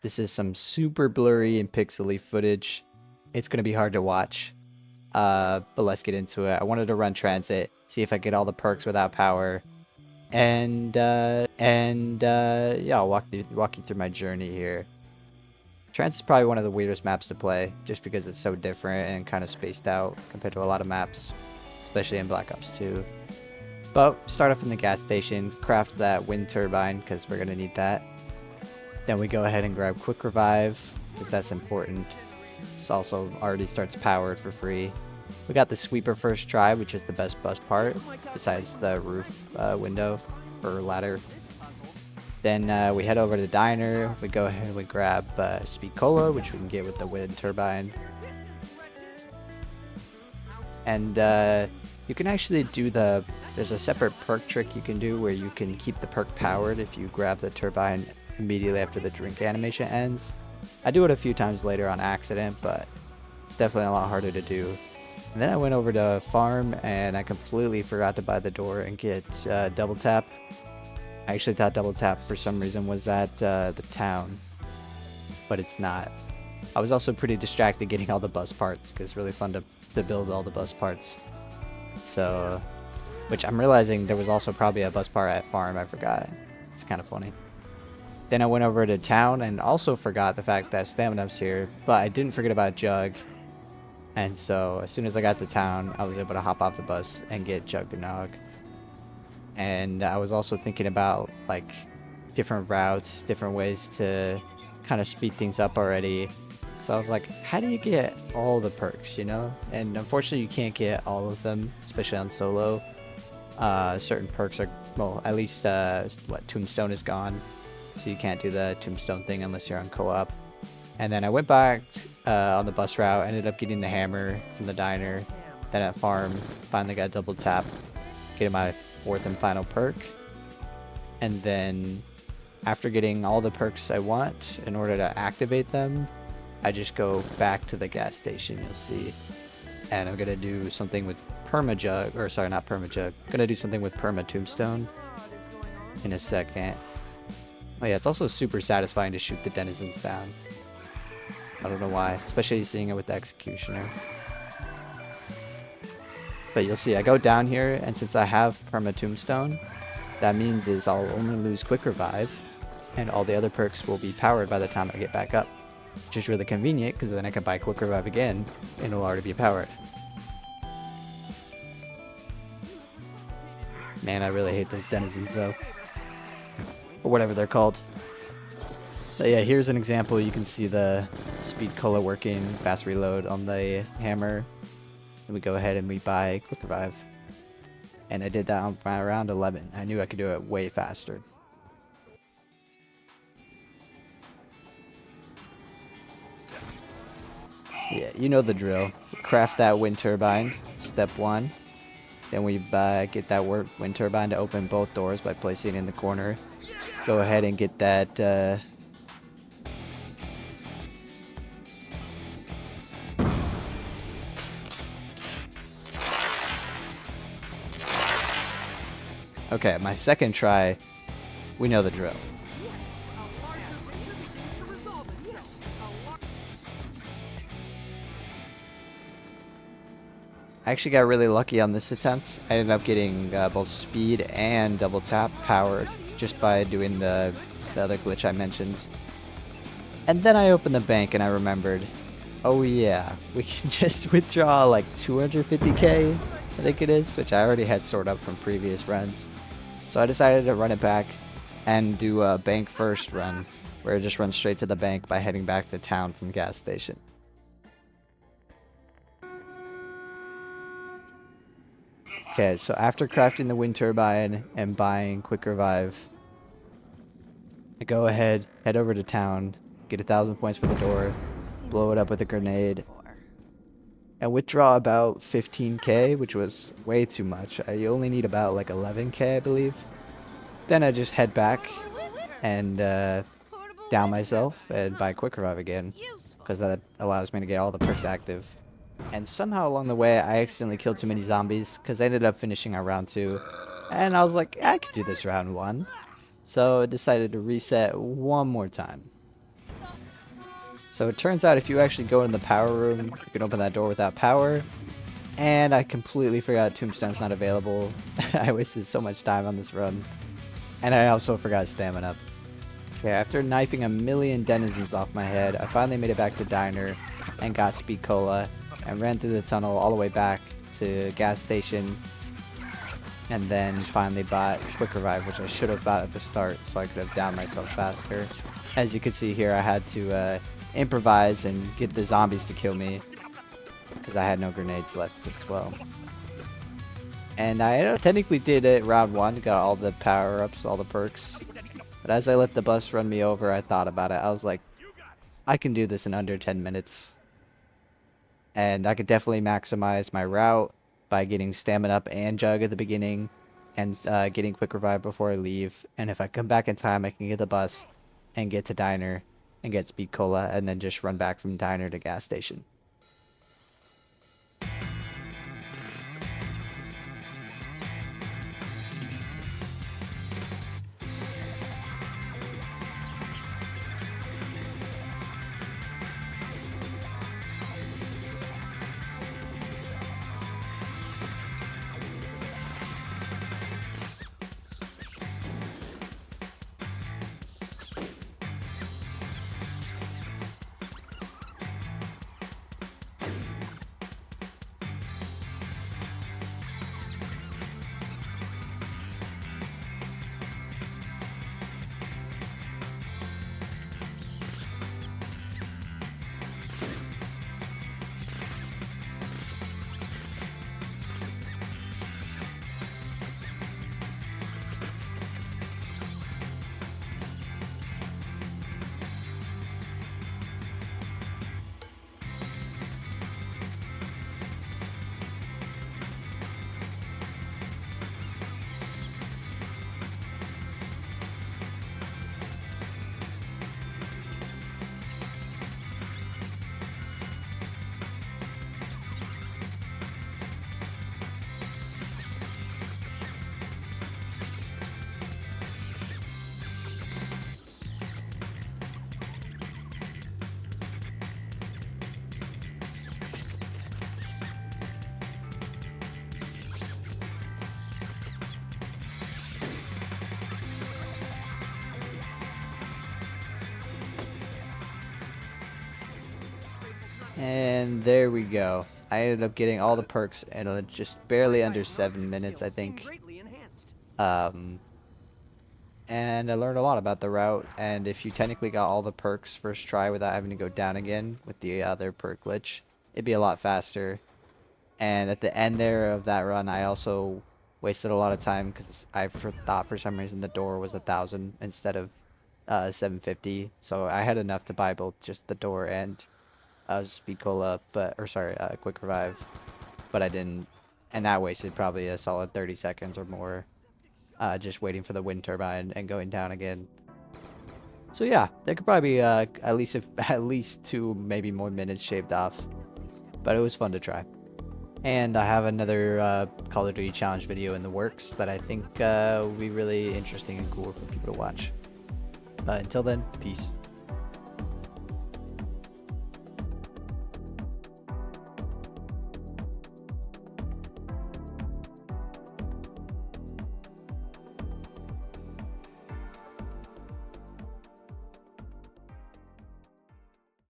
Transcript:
This is some super blurry and pixely footage. It's going to be hard to watch. But let's get into it. I wanted to run Transit, see if I get all the perks without power. Yeah, I'll walk you through my journey here. Transit's probably one of the weirdest maps to play, just because it's so different and kind of spaced out compared to a lot of maps, especially in Black Ops 2. But start off in the gas station, craft that wind turbine, because we're going to need that. Then we go ahead and grab Quick Revive, because that's important. This also already starts powered for free. We got the sweeper first try, which is the best bust part, besides the roof window or ladder. Then we head over to Diner. We go ahead and we grab Speed Cola, which we can get with the wind turbine. And you can actually do there's a separate perk trick you can do where you can keep the perk powered if you grab the turbine immediately after the drink animation ends. I do it a few times later on accident, but it's definitely a lot harder to do. And then I went over to farm and I completely forgot to buy the door and get double tap. I actually thought double tap for some reason was at the town, but it's not. I was also pretty distracted getting all the bus parts because it's really fun to build all the bus parts. So, which I'm realizing there was also probably a bus part at farm, I forgot. It's kind of funny. Then I went over to town and also forgot the fact that Stamina's here, but I didn't forget about Jug. And so as soon as I got to town, I was able to hop off the bus and get Juggernog. And I was also thinking about like different routes, different ways to kind of speed things up already. So I was like, how do you get all the perks, you know? And unfortunately you can't get all of them, especially on solo. Certain perks are, well, at least Tombstone is gone. So you can't do the Tombstone thing unless you're on co-op. And then I went back on the bus route, ended up getting the hammer from the diner. Then at farm, finally got double tap, getting my fourth and final perk. And then after getting all the perks I want, in order to activate them, I just go back to the gas station, you'll see. And I'm gonna do something with perma-jug, or sorry, not perma-jug. I'm gonna do something with perma-tombstone in a second. Oh yeah, it's also super satisfying to shoot the denizens down. I don't know why, especially seeing it with the executioner. But you'll see, I go down here, and since I have perma tombstone, that means is I'll only lose quick revive, and all the other perks will be powered by the time I get back up, which is really convenient because then I can buy quick revive again, and it'll already be powered. Man, I really hate those denizens though. Or whatever they're called. But yeah, here's an example. You can see the speed cola working, fast reload on the hammer. And we go ahead and we buy quick revive. And I did that on round 11. I knew I could do it way faster. Yeah, you know the drill. Craft that wind turbine, step 1. Then we get that wind turbine to open both doors by placing it in the corner. Go ahead and get that okay, my second try, we know the drill. I actually got really lucky on this attempt. I ended up getting both speed and double tap powered just by doing the other glitch I mentioned. And then I opened the bank and I remembered, oh yeah, we can just withdraw like 250k, I think it is, which I already had stored up from previous runs. So I decided to run it back and do a bank first run, where it just runs straight to the bank by heading back to town from gas station. Okay, so after crafting the wind turbine and buying quick revive, I go ahead, head over to town, get 1,000 points for the door, blow it up with a grenade, and withdraw about 15k, which was way too much. I only need about like 11k, I believe. Then I just head back and down myself and buy quick revive again, because that allows me to get all the perks active. And somehow along the way, I accidentally killed too many zombies, because I ended up finishing on round 2. And I was like, I could do this round 1. So I decided to reset one more time. So it turns out if you actually go in the power room, you can open that door without power. And I completely forgot Tombstone's not available. I wasted so much time on this run. And I also forgot Stamina. Okay, after knifing a million denizens off my head, I finally made it back to Diner and got Speed Cola and ran through the tunnel all the way back to gas station, and then finally bought Quick Revive, which I should have bought at the start so I could have downed myself faster. As you can see here, I had to improvise and get the zombies to kill me because I had no grenades left as well. And I technically did it round 1, got all the power-ups, all the perks. But as I let the bus run me over, I thought about it. I was like, I can do this in under 10 minutes. And I could definitely maximize my route by getting Stamina Up and Jug at the beginning and getting Quick Revive before I leave. And if I come back in time, I can get the bus and get to Diner and get Speed Cola and then just run back from Diner to gas station. And there we go. I ended up getting all the perks in just barely under 7 minutes, I think. And I learned a lot about the route, and if you technically got all the perks first try without having to go down again with the other perk glitch, it'd be a lot faster. And at the end there of that run, I also wasted a lot of time because I thought for some reason the door was 1,000 instead of 750. So I had enough to buy both just the door and Speed Cola, Quick Revive, but I didn't, and that wasted probably a solid 30 seconds or more, just waiting for the wind turbine and going down again. So yeah, there could probably be at least 2, maybe more minutes shaved off, but it was fun to try. And I have another Call of Duty challenge video in the works that I think will be really interesting and cool for people to watch. Until then, peace.